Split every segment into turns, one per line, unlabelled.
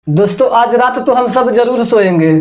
दोस्तों आज रात तो हम सब जरूर सोएंगे,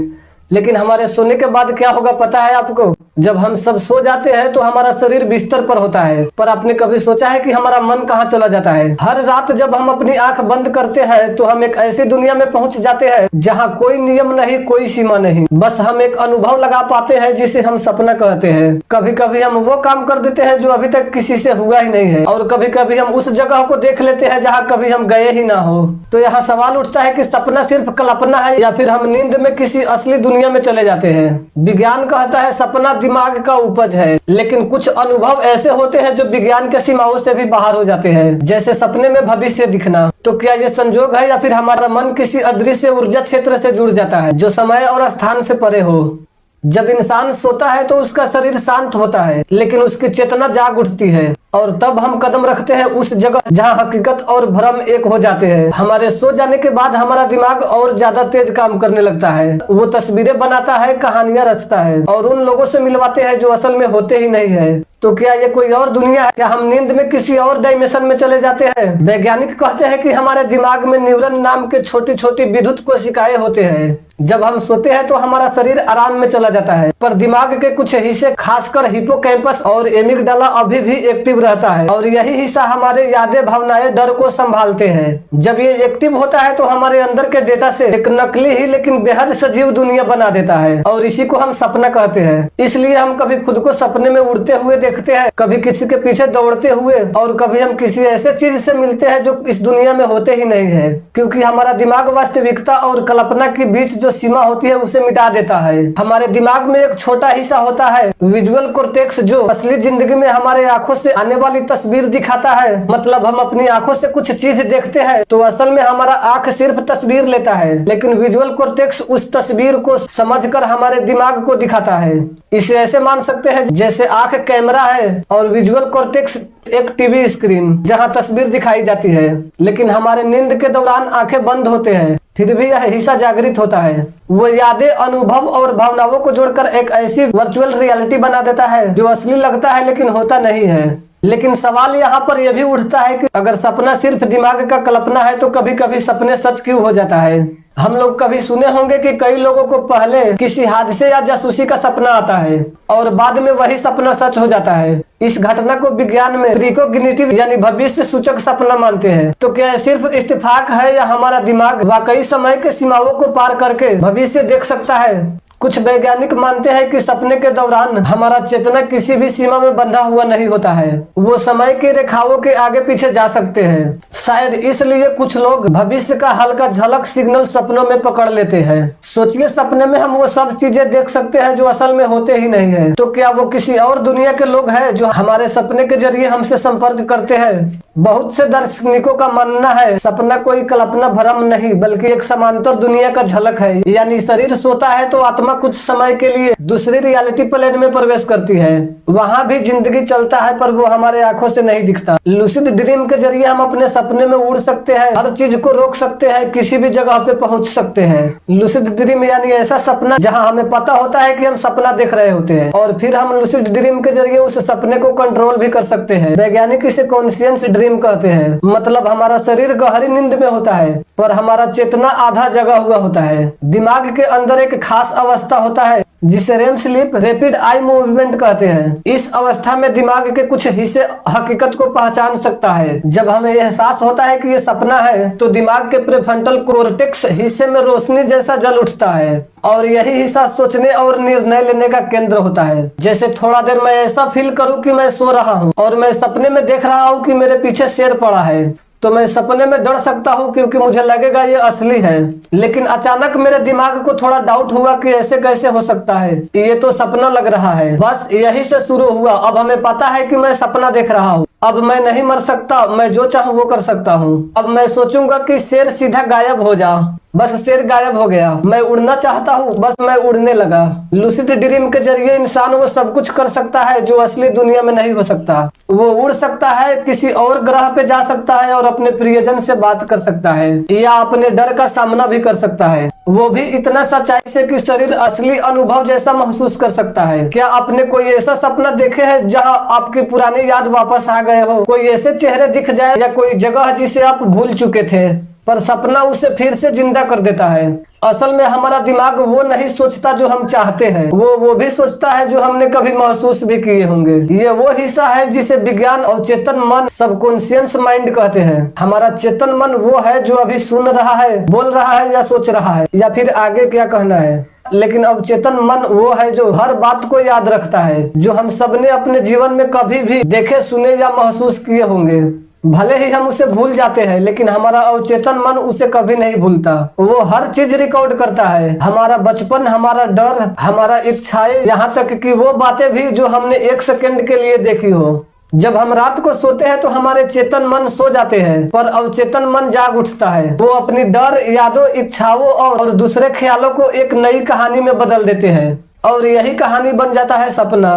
लेकिन हमारे सोने के बाद क्या होगा पता है आपको? जब हम सब सो जाते हैं तो हमारा शरीर बिस्तर पर होता है, पर आपने कभी सोचा है कि हमारा मन कहाँ चला जाता है? हर रात जब हम अपनी आंख बंद करते हैं तो हम एक ऐसी दुनिया में पहुंच जाते हैं जहाँ कोई नियम नहीं, कोई सीमा नहीं, बस हम एक अनुभव लगा पाते हैं जिसे हम सपना कहते हैं। कभी कभी हम वो काम कर देते हैं जो अभी तक किसी से हुआ ही नहीं है, और कभी कभी हम उस जगह को देख लेते हैं जहाँ कभी हम गए ही ना हो। तो यहाँ सवाल उठता है कि सपना सिर्फ कल्पना है या फिर हम नींद में किसी असली दुनिया में चले जाते हैं। विज्ञान कहता है सपना दिमाग का उपज है, लेकिन कुछ अनुभव ऐसे होते हैं जो विज्ञान के सीमाओं से भी बाहर हो जाते हैं, जैसे सपने में भविष्य दिखना। तो क्या ये संजोग है या फिर हमारा मन किसी अदृश्य ऊर्जा क्षेत्र से जुड़ जाता है जो समय और स्थान से परे हो? जब इंसान सोता है तो उसका शरीर शांत होता है, लेकिन उसकी चेतना जाग उठती है, और तब हम कदम रखते हैं उस जगह जहां हकीकत और भ्रम एक हो जाते हैं। हमारे सो जाने के बाद हमारा दिमाग और ज्यादा तेज काम करने लगता है। वो तस्वीरें बनाता है, कहानियां रचता है, और उन लोगों से मिलवाते हैं जो असल में होते ही नहीं है। तो क्या ये कोई और दुनिया है? क्या हम नींद में किसी और डायमेंशन में चले जाते हैं? वैज्ञानिक कहते हैं कि हमारे दिमाग में न्यूरॉन नाम के छोटी छोटी विद्युत कोशिकाएं होते हैं। जब हम सोते हैं तो हमारा शरीर आराम में चला जाता है, पर दिमाग के कुछ हिस्से खासकर हिप्पोकैम्पस और एमिगडाला अभी भी एक्टिव रहता है, और यही हिस्सा हमारे यादें, भावनाएं, डर को संभालते हैं। जब ये एक्टिव होता है तो हमारे अंदर के डेटा से एक नकली ही लेकिन बेहद सजीव दुनिया बना देता है, और इसी को हम सपना कहते हैं। इसलिए हम कभी खुद को सपने में उड़ते हुए देखते हैं, कभी किसी के पीछे दौड़ते हुए, और कभी हम किसी ऐसे चीज से मिलते हैं जो इस दुनिया में होते ही नहीं है, क्योंकि हमारा दिमाग वास्तविकता और कल्पना के बीच जो सीमा होती है उसे मिटा देता है। हमारे दिमाग में एक छोटा हिस्सा होता है विजुअल कॉर्टेक्स, जो असली जिंदगी में हमारे आंखों से आने वाली तस्वीर दिखाता है। मतलब हम अपनी आंखों से कुछ चीज देखते हैं तो असल में हमारा आंख सिर्फ तस्वीर लेता है, लेकिन विजुअल कॉर्टेक्स उस तस्वीर को समझकर हमारे दिमाग को दिखाता है। इसे ऐसे मान सकते हैं जैसे आंख कैमरा है और विजुअल कॉर्टेक्स एक टीवी स्क्रीन जहां तस्वीर दिखाई जाती है। लेकिन हमारे नींद के दौरान आंखें बंद होते हैं, फिर भी यह हिस्सा जागृत होता है। वो यादें, अनुभव और भावनाओं को जोड़कर एक ऐसी वर्चुअल रियलिटी बना देता है जो असली लगता है लेकिन होता नहीं है। लेकिन सवाल यहाँ पर यह भी उठता है कि अगर सपना सिर्फ दिमाग का कल्पना है तो कभी कभी सपने सच क्यों हो जाता है? हम लोग कभी सुने होंगे कि कई लोगों को पहले किसी हादसे या जासूसी का सपना आता है और बाद में वही सपना सच हो जाता है। इस घटना को विज्ञान में प्रीकॉग्निटिव यानी भविष्य सूचक सपना मानते हैं। तो क्या सिर्फ इत्तेफाक है या हमारा दिमाग वाकई समय के सीमाओं को पार करके भविष्य देख सकता है? कुछ वैज्ञानिक मानते हैं कि सपने के दौरान हमारा चेतना किसी भी सीमा में बंधा हुआ नहीं होता है, वो समय की रेखाओं के आगे पीछे जा सकते हैं। शायद इसलिए कुछ लोग भविष्य का हल्का झलक सिग्नल सपनों में पकड़ लेते हैं। सोचिए, सपने में हम वो सब चीजें देख सकते हैं जो असल में होते ही नहीं है। तो क्या वो किसी और दुनिया के लोग हैं जो हमारे सपने के जरिए हमसे संपर्क करते हैं? बहुत से दार्शनिकों का मानना है सपना कोई कल्पना भ्रम नहीं बल्कि एक समांतर दुनिया का झलक है। यानी शरीर सोता है तो आत्मा कुछ समय के लिए दूसरी रियलिटी प्लेन में प्रवेश करती है। वहाँ भी जिंदगी चलता है, पर वो हमारे आंखों से नहीं दिखता। लूसिड ड्रीम के जरिए हम अपने सपने में उड़ सकते हैं, हर चीज को रोक सकते हैं, किसी भी जगह पे पहुंच सकते हैं। लूसिड ड्रीम यानी ऐसा सपना जहाँ हमें पता होता है कि हम सपना देख रहे होते हैं, और फिर हम लूसिड ड्रीम के जरिए उस सपने को कंट्रोल भी कर सकते हैं। वैज्ञानिक इसे कॉन्शियस ड्रीम कहते हैं। मतलब हमारा शरीर गहरी नींद में होता है, पर हमारा चेतना आधा जगा हुआ होता है। दिमाग के अंदर एक खास अवस्था होता है जिसे REM sleep, rapid eye movement कहते हैं। इस अवस्था में दिमाग के कुछ हिस्से हकीकत को पहचान सकता है। जब हमें एहसास होता है कि ये सपना है तो दिमाग के प्रीफ्रंटल कॉर्टेक्स हिस्से में रोशनी जैसा जल उठता है, और यही हिस्सा सोचने और निर्णय लेने का केंद्र होता है। जैसे थोड़ा देर मैं ऐसा फील करूं कि मैं सो रहा हूं और मैं सपने में देख रहा हूं कि मेरे पीछे शेर पड़ा है, तो मैं सपने में डर सकता हूँ क्योंकि मुझे लगेगा ये असली है। लेकिन अचानक मेरे दिमाग को थोड़ा डाउट हुआ कि ऐसे कैसे हो सकता है, ये तो सपना लग रहा है। बस यही से शुरू हुआ। अब हमें पता है कि मैं सपना देख रहा हूँ। अब मैं नहीं मर सकता, मैं जो चाहूँ वो कर सकता हूँ। अब मैं सोचूंगा कि शेर सीधा गायब हो जा, बस शेर गायब हो गया। मैं उड़ना चाहता हूँ, बस मैं उड़ने लगा। लूसिड ड्रीम के जरिए इंसान वो सब कुछ कर सकता है जो असली दुनिया में नहीं हो सकता। वो उड़ सकता है, किसी और ग्रह पे जा सकता है और अपने प्रियजन से बात कर सकता है, या अपने डर का सामना भी कर सकता है, वो भी इतना सच्चाई से कि शरीर असली अनुभव जैसा महसूस कर सकता है। क्या आपने कोई ऐसा सपना देखे है जहाँ आपकी पुरानी याद वापस आ गए हो? कोई ऐसे चेहरे दिख जाए या कोई जगह जिसे आप भूल चुके थे? पर सपना उसे फिर से जिंदा कर देता है। असल में हमारा दिमाग वो नहीं सोचता जो हम चाहते हैं, वो भी सोचता है जो हमने कभी महसूस भी किए होंगे। ये वो हिस्सा है जिसे विज्ञान और चेतन मन, सबकॉन्शियस माइंड कहते हैं। हमारा चेतन मन वो है जो अभी सुन रहा है, बोल रहा है या सोच रहा है या फिर आगे क्या कहना है। लेकिन अब चेतन मन वो है जो हर बात को याद रखता है, जो हम सबने अपने जीवन में कभी भी देखे, सुने या महसूस किए होंगे। भले ही हम उसे भूल जाते हैं, लेकिन हमारा अवचेतन मन उसे कभी नहीं भूलता। वो हर चीज रिकॉर्ड करता है, हमारा बचपन, हमारा डर, हमारा इच्छाएं, यहाँ तक कि वो बातें भी जो हमने एक सेकंड के लिए देखी हो। जब हम रात को सोते हैं तो हमारे चेतन मन सो जाते हैं, पर अवचेतन मन जाग उठता है। वो अपनी डर, यादों, इच्छाओं और दूसरे ख्यालों को एक नई कहानी में बदल देते हैं, और यही कहानी बन जाता है सपना।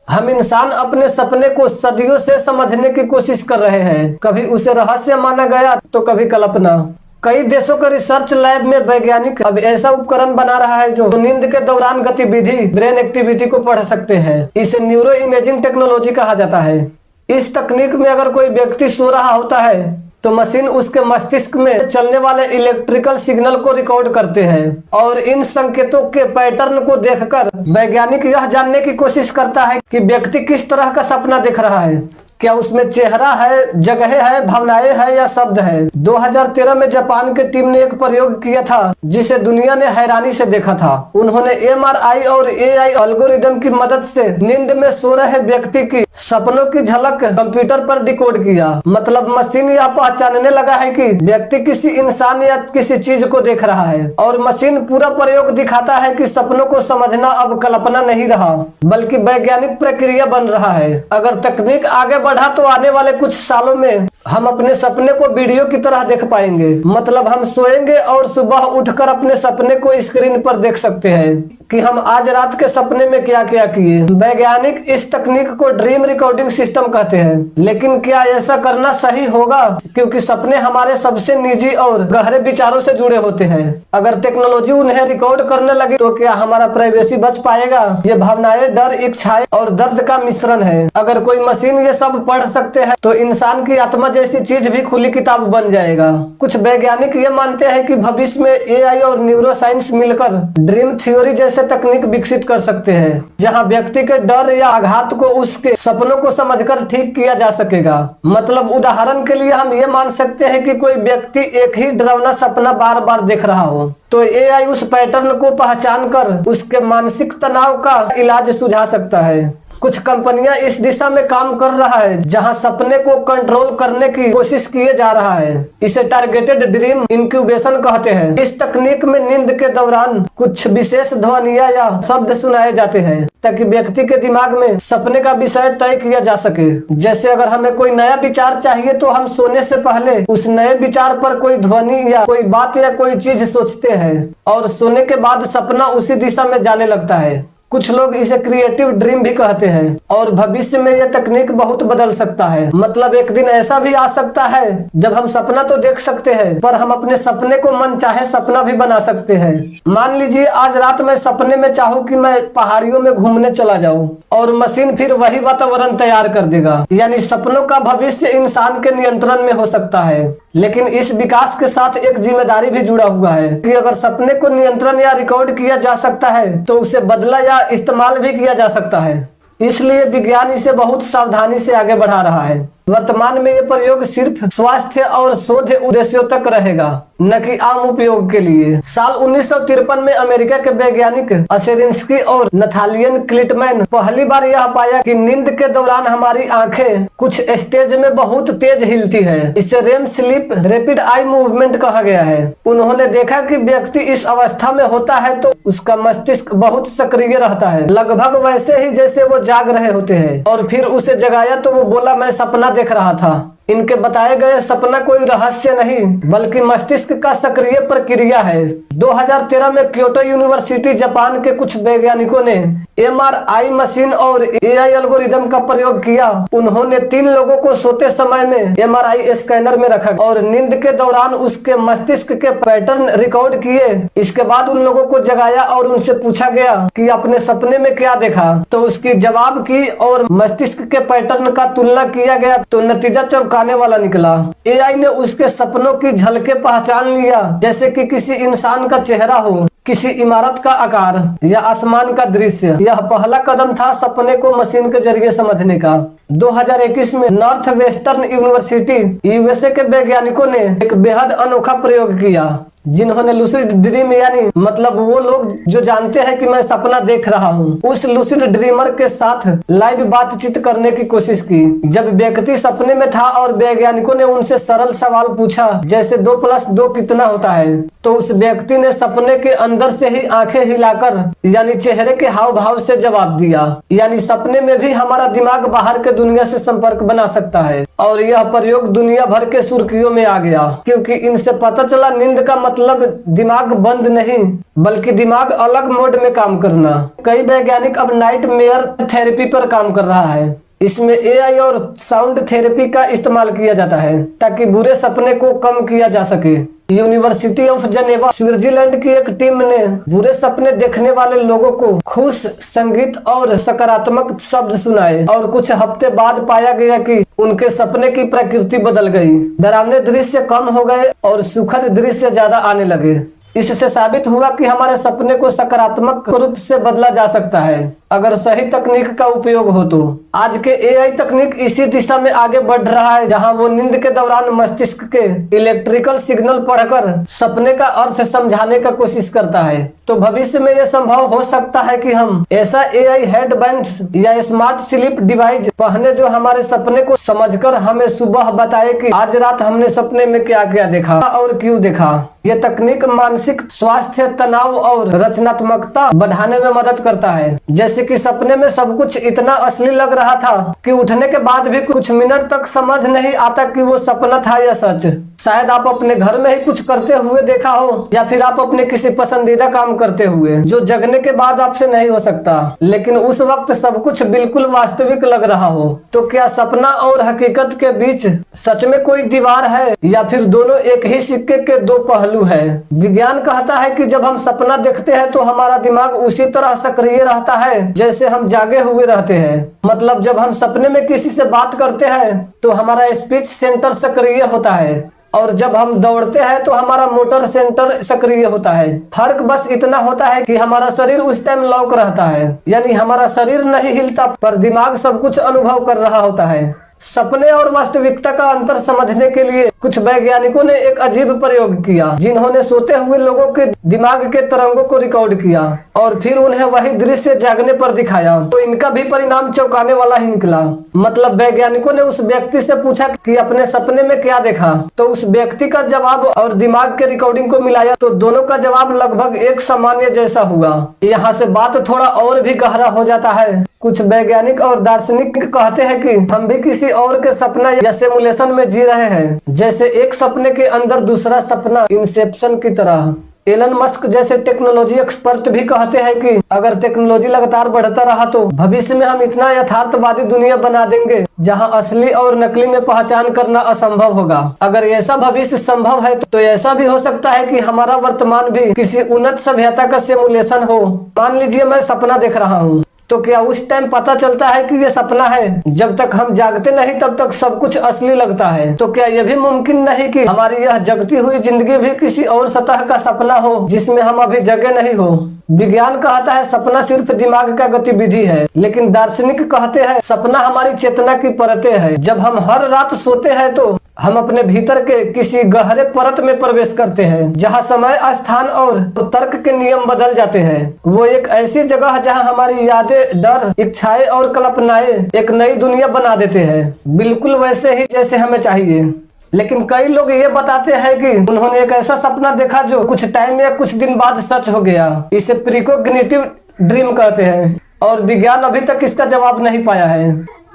हम इंसान अपने सपने को सदियों से समझने की कोशिश कर रहे हैं। कभी उसे रहस्य माना गया तो कभी कल्पना। कई देशों के रिसर्च लैब में वैज्ञानिक अब ऐसा उपकरण बना रहा है जो नींद के दौरान गतिविधि, ब्रेन एक्टिविटी को पढ़ सकते हैं। इसे न्यूरो इमेजिंग टेक्नोलॉजी कहा जाता है। इस तकनीक में अगर कोई व्यक्ति सो रहा होता है तो मशीन उसके मस्तिष्क में चलने वाले इलेक्ट्रिकल सिग्नल को रिकॉर्ड करते हैं, और इन संकेतों के पैटर्न को देखकर वैज्ञानिक यह जानने की कोशिश करता है कि व्यक्ति किस तरह का सपना देख रहा है। क्या उसमें चेहरा है, जगह है, भावनाएं है या शब्द है। 2013 में जापान की टीम ने एक प्रयोग किया था जिसे दुनिया ने हैरानी से देखा था। उन्होंने MRI और AI एल्गोरिदम की मदद से नींद में सो रहे व्यक्ति की सपनों की झलक कंप्यूटर पर डिकोड किया। मतलब मशीन यह पहचानने लगा है कि व्यक्ति किसी इंसान या किसी चीज को देख रहा है, और मशीन पूरा प्रयोग दिखाता है कि सपनों को समझना अब कल्पना नहीं रहा, बल्कि वैज्ञानिक प्रक्रिया बन रहा है। अगर तकनीक आगे बढ़ा तो आने वाले कुछ सालों में हम अपने सपने को वीडियो की तरह देख पाएंगे। मतलब हम सोएंगे और सुबह उठकर अपने सपने को स्क्रीन पर देख सकते हैं कि हम आज रात के सपने में क्या क्या किए। वैज्ञानिक इस तकनीक को ड्रीम रिकॉर्डिंग सिस्टम कहते हैं। लेकिन क्या ऐसा करना सही होगा, क्योंकि सपने हमारे सबसे निजी और गहरे विचारों से जुड़े होते हैं। अगर टेक्नोलॉजी उन्हें रिकॉर्ड करने लगी तो क्या हमारा प्राइवेसी बच पाएगा। ये भावनाएं, डर, इच्छाएं और दर्द का मिश्रण है। अगर कोई मशीन ये सब पढ़ सकते हैं तो इंसान की आत्मा जैसी चीज भी खुली किताब बन जाएगा। कुछ वैज्ञानिक ये मानते हैं कि भविष्य में AI और न्यूरो साइंस मिलकर ड्रीम थ्योरी जैसे तकनीक विकसित कर सकते हैं, जहां व्यक्ति के डर या आघात को उसके सपनों को समझकर ठीक किया जा सकेगा। मतलब उदाहरण के लिए हम ये मान सकते हैं कि कोई व्यक्ति एक ही डरावना सपना बार बार देख रहा हो, तो AI उस पैटर्न को पहचान कर उसके मानसिक तनाव का इलाज सुझा सकता है। कुछ कंपनियां इस दिशा में काम कर रहा है, जहां सपने को कंट्रोल करने की कोशिश किए जा रहा है। इसे टारगेटेड ड्रीम इंक्यूबेशन कहते हैं। इस तकनीक में नींद के दौरान कुछ विशेष ध्वनियां या शब्द सुनाए जाते हैं ताकि व्यक्ति के दिमाग में सपने का विषय तय किया जा सके। जैसे अगर हमें कोई नया विचार चाहिए तो हम सोने से पहले उस नए विचार पर कोई ध्वनि या कोई बात या कोई चीज सोचते हैं, और सोने के बाद सपना उसी दिशा में जाने लगता है। कुछ लोग इसे क्रिएटिव ड्रीम भी कहते हैं, और भविष्य में यह तकनीक बहुत बदल सकता है। मतलब एक दिन ऐसा भी आ सकता है जब हम सपना तो देख सकते हैं, पर हम अपने सपने को मनचाहे सपना भी बना सकते हैं। मान लीजिए आज रात मैं सपने में चाहूँ कि मैं पहाड़ियों में घूमने चला जाऊँ, और मशीन फिर वही वातावरण तैयार कर देगा। यानी सपनों का भविष्य इंसान के नियंत्रण में हो सकता है। लेकिन इस विकास के साथ एक जिम्मेदारी भी जुड़ा हुआ है कि अगर सपने को नियंत्रण या रिकॉर्ड किया जा सकता है तो उसे बदला या इस्तेमाल भी किया जा सकता है। इसलिए विज्ञान इसे बहुत सावधानी से आगे बढ़ा रहा है। वर्तमान में ये प्रयोग सिर्फ स्वास्थ्य और शोध उद्देश्यों तक रहेगा, न कि आम उपयोग के लिए। साल 1953 में अमेरिका के वैज्ञानिक असेरिंस्की और नथालियन क्लिटमैन पहली बार यह पाया कि नींद के दौरान हमारी आंखें कुछ स्टेज में बहुत तेज हिलती है। इसे REM sleep rapid eye movement कहा गया है। उन्होंने देखा कि व्यक्ति इस अवस्था में होता है तो उसका मस्तिष्क बहुत सक्रिय रहता है, लगभग वैसे ही जैसे वो जाग रहे होते हैं। और फिर उसे जगाया तो वो बोला, मैं सपना देख रहा था। इनके बताए गए सपना कोई रहस्य नहीं बल्कि मस्तिष्क का सक्रिय प्रक्रिया है। 2013 में क्योटो यूनिवर्सिटी जापान के कुछ वैज्ञानिकों ने MRI मशीन और AI एल्गोरिदम का प्रयोग किया। उन्होंने 3 लोगों को सोते समय में MRI स्कैनर में रखा और नींद के दौरान उसके मस्तिष्क के पैटर्न रिकॉर्ड किए। इसके बाद उन लोगों को जगाया और उनसे पूछा गया कि आपने सपने में क्या देखा, तो उसकी जवाब की और मस्तिष्क के पैटर्न का तुलना किया गया तो नतीजा चौंकाने वाला निकला। AI ने उसके सपनों की झलकें पहचान लिया, जैसे कि किसी इंसान का चेहरा हो, किसी इमारत का आकार या आसमान का दृश्य। यह पहला कदम था सपने को मशीन के जरिए समझने का। 2021 में नॉर्थ वेस्टर्न यूनिवर्सिटी USA के वैज्ञानिकों ने एक बेहद अनोखा प्रयोग किया, जिन्होंने लूसिड ड्रीम यानी मतलब वो लोग जो जानते हैं कि मैं सपना देख रहा हूँ, उस लूसिड ड्रीमर के साथ लाइव बातचीत करने की कोशिश की। जब व्यक्ति सपने में था और वैज्ञानिकों ने उनसे सरल सवाल पूछा, जैसे 2+2 कितना होता है, तो उस व्यक्ति ने सपने के अंदर से ही आंखें हिलाकर यानी चेहरे के हाव भाव से जवाब दिया। यानी सपने में भी हमारा दिमाग बाहर के दुनिया से संपर्क बना सकता है। और यह प्रयोग दुनिया भर के सुर्खियों में आ गया, क्योंकि इनसे पता चला नींद का मतलब दिमाग बंद नहीं, बल्कि दिमाग अलग मोड में काम करना। कई वैज्ञानिक अब नाइट मेयर थेरेपी पर काम कर रहा है। इसमें AI और साउंड थेरेपी का इस्तेमाल किया जाता है ताकि बुरे सपने को कम किया जा सके। यूनिवर्सिटी ऑफ जेनेवा स्विट्जरलैंड की एक टीम ने बुरे सपने देखने वाले लोगों को खुश, संगीत और सकारात्मक शब्द सुनाए और कुछ हफ्ते बाद पाया गया कि उनके सपने की प्रकृति बदल गई। डरावने दृश्य कम हो गए और सुखद दृश्य ज्यादा आने लगे। इससे साबित हुआ कि हमारे सपने को सकारात्मक रूप से बदला जा सकता है अगर सही तकनीक का उपयोग हो तो। आज के AI तकनीक इसी दिशा में आगे बढ़ रहा है, जहां वो नींद के दौरान मस्तिष्क के इलेक्ट्रिकल सिग्नल पढ़कर सपने का अर्थ समझाने का कोशिश करता है। तो भविष्य में यह संभव हो सकता है कि हम ऐसा AI हेडबैंड्स या स्मार्ट स्लीप डिवाइस पहने जो हमारे सपने को समझकर हमें सुबह बताए कि आज रात हमने सपने में क्या क्या देखा और क्यों देखा। यह तकनीक मानसिक स्वास्थ्य, तनाव और रचनात्मकता बढ़ाने में मदद करता है। जैसे कि सपने में सब कुछ इतना असली लग रहा था कि उठने के बाद भी कुछ मिनट तक समझ नहीं आता कि वो सपना था या सच। शायद आप अपने घर में ही कुछ करते हुए देखा हो, या फिर आप अपने किसी पसंदीदा काम करते हुए जो जगने के बाद आपसे नहीं हो सकता, लेकिन उस वक्त सब कुछ बिल्कुल वास्तविक लग रहा हो। तो क्या सपना और हकीकत के बीच सच में कोई दीवार है, या फिर दोनों एक ही सिक्के के दो पहलू है? विज्ञान कहता है कि जब हम सपना देखते हैं तो हमारा दिमाग उसी तरह सक्रिय रहता है जैसे हम जागे हुए रहते हैं। मतलब जब हम सपने में किसी से बात करते हैं तो हमारा स्पीच सेंटर सक्रिय होता है, और जब हम दौड़ते हैं तो हमारा मोटर सेंटर सक्रिय होता है। फर्क बस इतना होता है कि हमारा शरीर उस टाइम लॉक रहता है, यानी हमारा शरीर नहीं हिलता पर दिमाग सब कुछ अनुभव कर रहा होता है। सपने और वास्तविकता का अंतर समझने के लिए कुछ वैज्ञानिकों ने एक अजीब प्रयोग किया, जिन्होंने सोते हुए लोगों के दिमाग के तरंगों को रिकॉर्ड किया और फिर उन्हें वही दृश्य जागने पर दिखाया। तो इनका भी परिणाम चौंकाने वाला ही निकला। मतलब वैज्ञानिकों ने उस व्यक्ति से पूछा कि अपने सपने में क्या देखा, तो उस व्यक्ति का जवाब और दिमाग के रिकॉर्डिंग को मिलाया तो दोनों का जवाब लगभग एक सामान्य जैसा हुआ। यहाँ से बात थोड़ा और भी गहरा हो जाता है। कुछ वैज्ञानिक और दार्शनिक कहते हैं कि हम भी किसी और के सपना या सिमुलेशन में जी रहे हैं, जैसे एक सपने के अंदर दूसरा सपना, इंसेप्शन की तरह। एलन मस्क जैसे टेक्नोलॉजी एक्सपर्ट भी कहते हैं कि अगर टेक्नोलॉजी लगातार बढ़ता रहा तो भविष्य में हम इतना यथार्थवादी दुनिया बना देंगे जहां असली और नकली में पहचान करना असंभव होगा। अगर ऐसा भविष्य संभव है तो ऐसा भी हो सकता है कि हमारा वर्तमान भी किसी उन्नत सभ्यता का सिमुलेशन हो। मान लीजिए मैं सपना देख रहा हूँ, तो क्या उस टाइम पता चलता है कि ये सपना है? जब तक हम जागते नहीं तब तक सब कुछ असली लगता है। तो क्या यह भी मुमकिन नहीं कि हमारी यह जगती हुई जिंदगी भी किसी और सतह का सपना हो जिसमें हम अभी जगे नहीं हो? विज्ञान कहता है सपना सिर्फ दिमाग का गतिविधि है, लेकिन दार्शनिक कहते हैं सपना हमारी चेतना की परतें है। जब हम हर रात सोते हैं तो हम अपने भीतर के किसी गहरे परत में प्रवेश करते हैं, जहां समय, स्थान और तर्क के नियम बदल जाते हैं। वो एक ऐसी जगह है जहां हमारी यादें, डर, इच्छाएं और कल्पनाएं एक नई दुनिया बना देते हैं, बिल्कुल वैसे ही जैसे हमें चाहिए। लेकिन कई लोग ये बताते हैं कि उन्होंने एक ऐसा सपना देखा जो कुछ टाइम या कुछ दिन बाद सच हो गया। इसे प्रीकोग्निटिव ड्रीम कहते हैं और विज्ञान अभी तक इसका जवाब नहीं पाया है।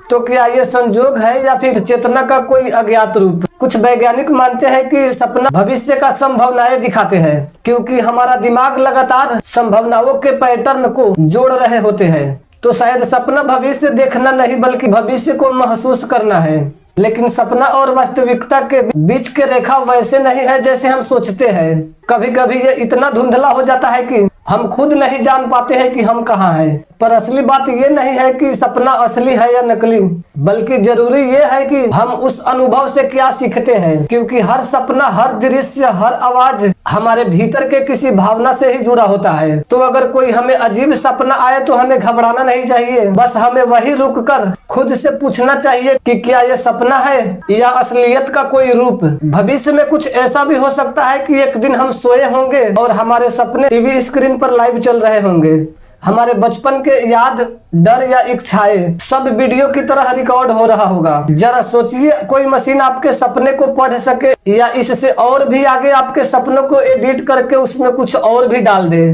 तो क्या ये संजोग है या फिर चेतना का कोई अज्ञात रूप? कुछ वैज्ञानिक मानते हैं कि सपना भविष्य का संभावनाएं दिखाते हैं, क्योंकि हमारा दिमाग लगातार संभावनाओं के पैटर्न को जोड़ रहे होते हैं। तो शायद सपना भविष्य देखना नहीं बल्कि भविष्य को महसूस करना है। लेकिन सपना और वास्तविकता के बीच के रेखा वैसे नहीं है जैसे हम सोचते हैं। कभी कभी ये इतना धुंधला हो जाता है कि हम खुद नहीं जान पाते हैं कि हम कहाँ हैं। पर असली बात ये नहीं है कि सपना असली है या नकली, बल्कि जरूरी ये है कि हम उस अनुभव से क्या सीखते हैं, क्योंकि हर सपना, हर दृश्य, हर आवाज हमारे भीतर के किसी भावना से ही जुड़ा होता है। तो अगर कोई हमें अजीब सपना आए तो हमें घबराना नहीं चाहिए, बस हमें वही रुक कर खुद से पूछना चाहिए कि क्या ये सपना है या असलियत का कोई रूप। भविष्य में कुछ ऐसा भी हो सकता है कि एक दिन हम सोए होंगे और हमारे सपने टीवी स्क्रीन पर लाइव चल रहे होंगे। हमारे बचपन के याद, डर या इच्छाएं सब वीडियो की तरह रिकॉर्ड हो रहा होगा। जरा सोचिए, कोई मशीन आपके सपने को पढ़ सके या इससे और भी आगे आपके सपनों को एडिट करके उसमें कुछ और भी डाल दे।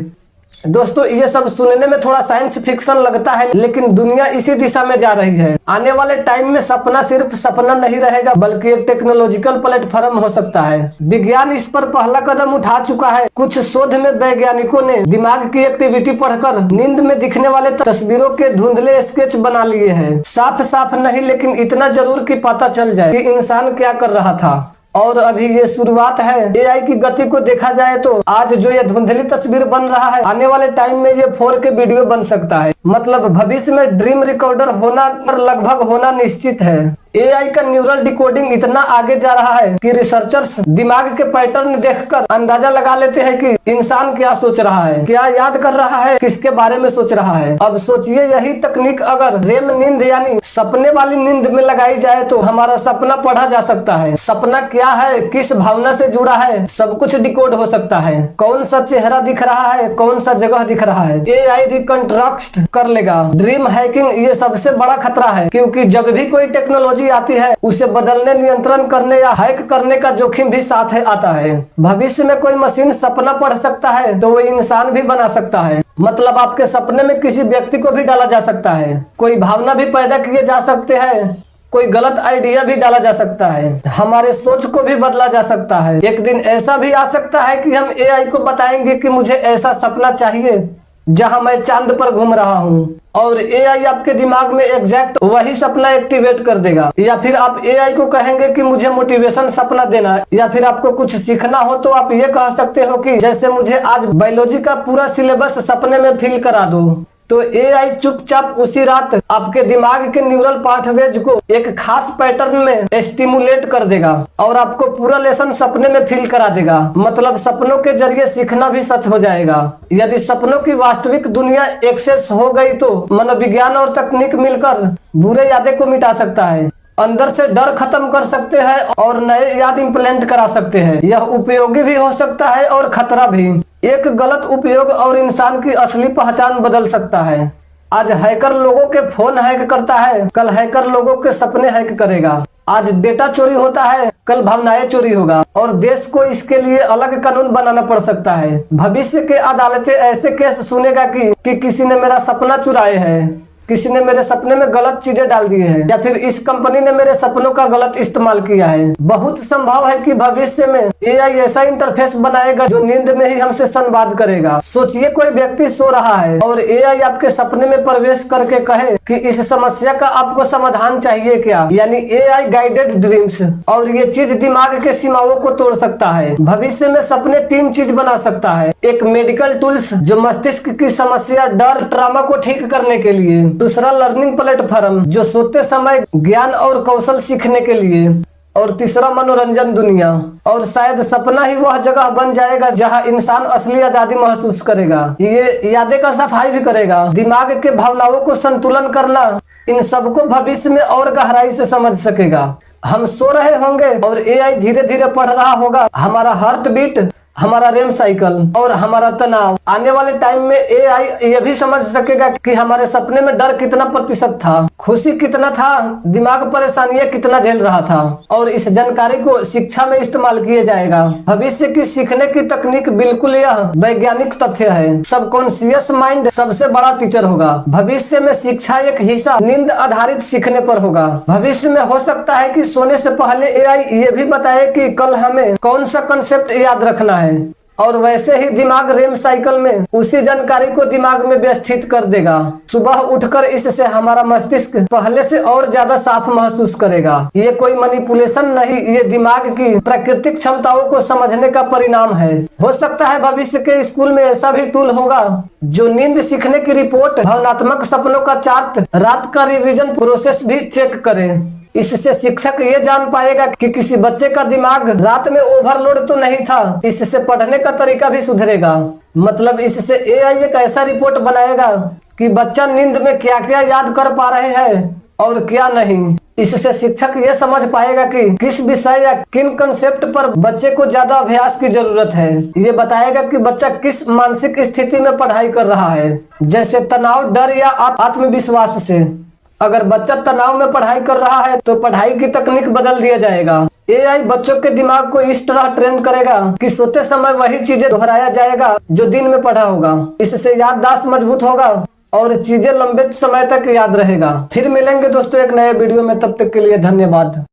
दोस्तों, ये सब सुनने में थोड़ा साइंस फिक्शन लगता है, लेकिन दुनिया इसी दिशा में जा रही है। आने वाले टाइम में सपना सिर्फ सपना नहीं रहेगा, बल्कि एक टेक्नोलॉजिकल प्लेटफॉर्म हो सकता है। विज्ञान इस पर पहला कदम उठा चुका है। कुछ शोध में वैज्ञानिकों ने दिमाग की एक्टिविटी पढ़कर नींद में दिखने वाले तस्वीरों के धुंधले स्केच बना लिए हैं। साफ साफ नहीं, लेकिन इतना जरूर कि पता चल जाए कि इंसान क्या कर रहा था। और अभी ये शुरुआत है। एआई की गति को देखा जाए तो आज जो ये धुंधली तस्वीर बन रहा है, आने वाले टाइम में ये 4K वीडियो बन सकता है। मतलब भविष्य में ड्रीम रिकॉर्डर होना और लगभग होना निश्चित है। एआई का न्यूरल डिकोडिंग इतना आगे जा रहा है कि रिसर्चर्स दिमाग के पैटर्न देखकर अंदाजा लगा लेते हैं कि इंसान क्या सोच रहा है, क्या याद कर रहा है, किसके बारे में सोच रहा है। अब सोचिए, यही तकनीक अगर रेम नींद यानी सपने वाली नींद में लगाई जाए तो हमारा सपना पढ़ा जा सकता है। सपना क्या है, किस भावना से जुड़ा है, सब कुछ डिकोड हो सकता है। कौन सा चेहरा दिख रहा है, कौन सा जगह दिख रहा है, एआई रिकंस्ट्रक्ट कर लेगा। ड्रीम हैकिंग ये सबसे बड़ा खतरा है, क्योंकि जब भी कोई टेक्नोलॉजी आती है उसे बदलने, नियंत्रण करने या हैक करने का जोखिम भी साथ है आता है। भविष्य में कोई मशीन सपना पढ़ सकता है तो वो इंसान भी बना सकता है। मतलब आपके सपने में किसी व्यक्ति को भी डाला जा सकता है, कोई भावना भी पैदा किए जा सकते हैं, कोई गलत आइडिया भी डाला जा सकता है, हमारे सोच को भी बदला जा सकता है। एक दिन ऐसा भी आ सकता है कि हम एआई को बताएंगे कि मुझे ऐसा सपना चाहिए जहां मैं चांद पर घूम रहा हूं, और एआई आपके दिमाग में एग्जैक्ट वही सपना एक्टिवेट कर देगा। या फिर आप एआई को कहेंगे कि मुझे मोटिवेशन सपना देना, या फिर आपको कुछ सीखना हो तो आप ये कह सकते हो कि जैसे मुझे आज बायोलॉजी का पूरा सिलेबस सपने में फिल करा दो। तो एआई चुपचाप उसी रात आपके दिमाग के न्यूरल पाथवेज को एक खास पैटर्न में स्टिमुलेट कर देगा और आपको पूरा लेसन सपने में फिल करा देगा। मतलब सपनों के जरिए सीखना भी सच हो जाएगा। यदि सपनों की वास्तविक दुनिया एक्सेस हो गई तो मनोविज्ञान और तकनीक मिलकर बुरे यादें को मिटा सकता है, अंदर से डर खत्म कर सकते हैं और नए याद इम्प्लेंट करा सकते हैं। यह उपयोगी भी हो सकता है और खतरा भी। एक गलत उपयोग और इंसान की असली पहचान बदल सकता है। आज हैकर लोगों के फोन हैक करता है, कल हैकर लोगों के सपने हैक करेगा। आज डेटा चोरी होता है, कल भावनाएं चोरी होगा, और देश को इसके लिए अलग कानून बनाना पड़ सकता है। भविष्य के अदालतें ऐसे केस सुनेगा कि किसी ने मेरा सपना चुराए है, किसी ने मेरे सपने में गलत चीजें डाल दी है, या फिर इस कंपनी ने मेरे सपनों का गलत इस्तेमाल किया है। बहुत संभव है कि भविष्य में एआई ऐसा इंटरफेस बनाएगा जो नींद में ही हमसे संवाद करेगा। सोचिए, कोई व्यक्ति सो रहा है और एआई आपके सपने में प्रवेश करके कहे कि इस समस्या का आपको समाधान चाहिए क्या, यानी एआई गाइडेड ड्रीम्स। और ये चीज दिमाग के सीमाओं को तोड़ सकता है। भविष्य में सपने 3 चीज बना सकता है। एक मेडिकल टूल्स जो मस्तिष्क की समस्या, डर, ट्रॉमा को ठीक करने के लिए। दूसरा लर्निंग प्लेटफॉर्म जो सोते समय ज्ञान और कौशल सीखने के लिए। और तीसरा मनोरंजन दुनिया। और शायद सपना ही वह जगह बन जाएगा जहां इंसान असली आजादी महसूस करेगा। ये यादें का सफाई भी करेगा, दिमाग के भावनाओं को संतुलन करना, इन सबको भविष्य में और गहराई से समझ सकेगा। हम सो रहे होंगे और एआई धीरे धीरे पढ़ रहा होगा हमारा हार्ट बीट, हमारा रेम साइकिल और हमारा तनाव। आने वाले टाइम में एआई ये भी समझ सकेगा कि हमारे सपने में डर कितना प्रतिशत था, खुशी कितना था, दिमाग परेशानियां कितना झेल रहा था। और इस जानकारी को शिक्षा में इस्तेमाल किया जाएगा। भविष्य की सीखने की तकनीक बिल्कुल यह वैज्ञानिक तथ्य है। सबकॉन्शियस माइंड सबसे बड़ा टीचर होगा। भविष्य में शिक्षा एक हिस्सा नींद आधारित सीखने पर होगा। भविष्य में हो सकता है कि सोने से पहले एआई ये भी बताए कि कल हमें कौन सा कंसेप्ट याद रखना है, और वैसे ही दिमाग रेम साइकिल में उसी जानकारी को दिमाग में व्यवस्थित कर देगा। सुबह उठकर इससे हमारा मस्तिष्क पहले से और ज्यादा साफ महसूस करेगा। ये कोई मैनिपुलेशन नहीं, ये दिमाग की प्राकृतिक क्षमताओं को समझने का परिणाम है। हो सकता है भविष्य के स्कूल में ऐसा भी टूल होगा जो नींद सीखने की रिपोर्ट, भावनात्मक सपनों का चार्ट, रात का रिवीजन प्रोसेस भी चेक करे। इससे शिक्षक ये जान पाएगा कि किसी बच्चे का दिमाग रात में ओवरलोड तो नहीं था। इससे पढ़ने का तरीका भी सुधरेगा। मतलब इससे एआई एक ऐसा रिपोर्ट बनाएगा कि बच्चा नींद में क्या क्या याद कर पा रहे हैं और क्या नहीं। इससे शिक्षक ये समझ पाएगा कि किस विषय या किन कंसेप्ट पर बच्चे को ज्यादा अभ्यास की जरूरत है। ये बताएगा कि बच्चा किस मानसिक स्थिति में पढ़ाई कर रहा है, जैसे तनाव, डर या आत्मविश्वास से। अगर बच्चा तनाव में पढ़ाई कर रहा है तो पढ़ाई की तकनीक बदल दिया जाएगा। एआई बच्चों के दिमाग को इस तरह ट्रेन करेगा कि सोते समय वही चीजें दोहराया जाएगा जो दिन में पढ़ा होगा। इससे याददाश्त मजबूत होगा और चीजें लंबे समय तक याद रहेगा। फिर मिलेंगे दोस्तों एक नए वीडियो में, तब तक के लिए धन्यवाद।